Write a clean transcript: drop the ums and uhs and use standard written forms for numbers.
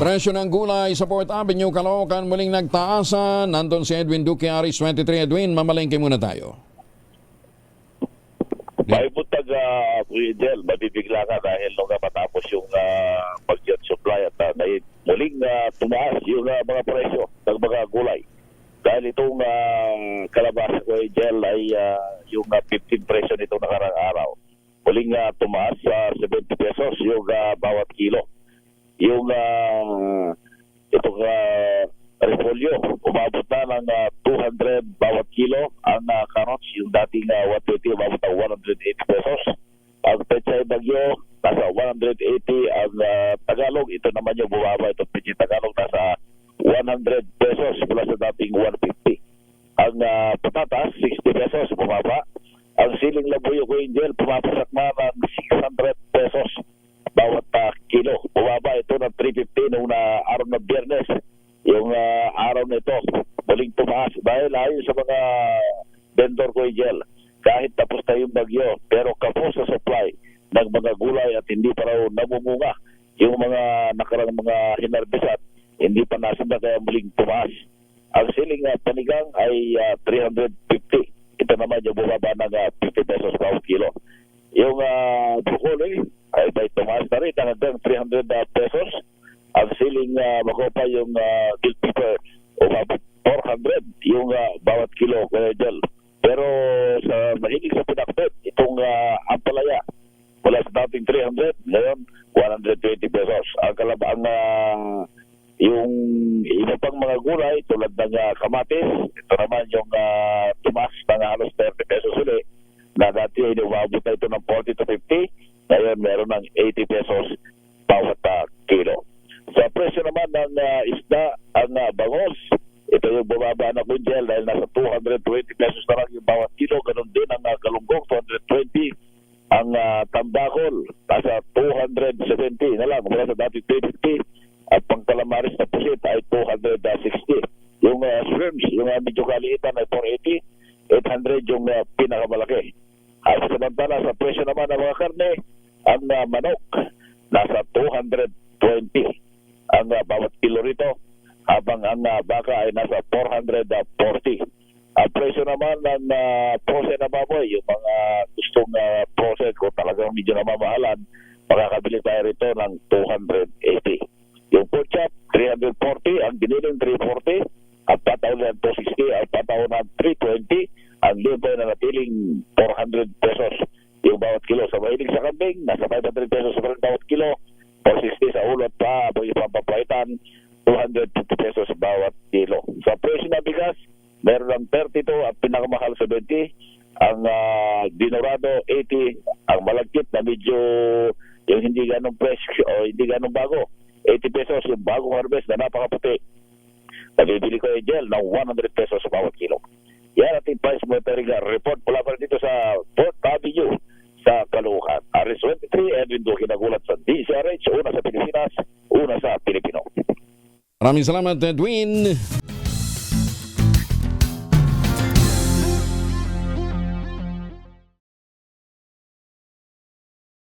Presyo ng gulay sa Port Avenue, Caloocan muling nagtaasan. Nandun si Edwin Duque, Aris 23. Edwin, mamalengke muna tayo. May buntag Kuya Jel, mabibigla ka dahil nung matapos yung budget supply at dahil muling tumaas yung mga presyo ng mga gulay. Dahil itong kalabasa Kuya Jel ay yung 15 presyo nitong nakarang araw. Muling tumaas sa 70 pesos yung bawat kilo. Yung itong repolyo, umabot na ng 200 bawat kilo. Ang carrots, yung dating 120, umabot ng 180 pesos. Ang pechay bagyo, nasa 180. Ang Tagalog, ito naman yung bumaba. Itong pechay Tagalog, nasa 100 pesos mula sa dating 150. Ang patatas, 60 pesos, bumaba. Ang siling labuyo ko Angel, pumapasak na ng 600 pesos bawat kilo. Bumaba ito ng 350 noong araw ng Biyernes. Yung araw nito, muling tumaas dahil ayon sa mga vendor ko Angel, kahit tapos na yung bagyo, pero kapos sa supply ng mga gulay at hindi pa raw namumunga yung mga nakarang mga hinarbisat, hindi pa nasunda kaya muling tumaas. Ang siling panigang ay 350. Ito naman yung bumaba ng 50 pesos bawat kilo. Yung broccoli ay may tumaas na rin hanggang 300 pesos. Ang siling makopa yung bell pepper umabot 400 yung bawat kilo Kuya Jel. Pero sa mahilig sa pinakbet, itong ampalaya mula sa dating 300, ngayon 120 pesos. Ang kalabang yung iba pang mga gulay tulad ng kamatis, ito naman yung tumaas ng halos 30 pesos ulit, na dati ay umabot na ito ng 40 to 50, ngayon meron ng 80 pesos bawat kilo. Sa presyo naman ng isda, ang bangos, ito yung bumaba na kunjel dahil nasa 220 pesos na lang yung bawat kilo. Ganun din ang galunggong, 220. Ang tambakol, nasa 270 na lang, mula sa dati 250. At pang calamaris na pusit ay 260. Yung shrimps, yung medyo kaliitan ay 480. 800 yung pinakamalaki. At samantala sa presyo naman ng mga karne, ang manok, nasa 220 ang bawat kilo rito, habang ang baka ay nasa 440. Ang presyo naman ng prose na baboy, yung mga gustong prose kung talagang medyo namamahalan, makakabili tayo rito ng 280. Yung pork chop, 340, ang giniling 340, ang pataw ng 260, ang pataw ng 320, ang limpay na natiling 400 pesos yung bawat kilo. Sa mahilig sa kambing, nasa 500 pesos sa bawat kilo. 460 sa ulot pa, yung papapaitan, 250 pesos bawat kilo. Sa presyo na bigas, meron ng 32 at pinakamahal 70, ang dinorado 80, ang malagkit na medyo yung hindi ganong presyo o hindi ganong bago, 80 pesos yung bagong harvest na napakaputi. Nabibili ko yung gel ng 100 pesos bawat kilo. Yan ating price monitoring report mula pa dito sa Port Avenue sa Caloocan. Aris 23, Edwin Duque, nagulat sa DCRH, una sa Pilipinas, una sa Pilipino. Maraming salamat, Edwin.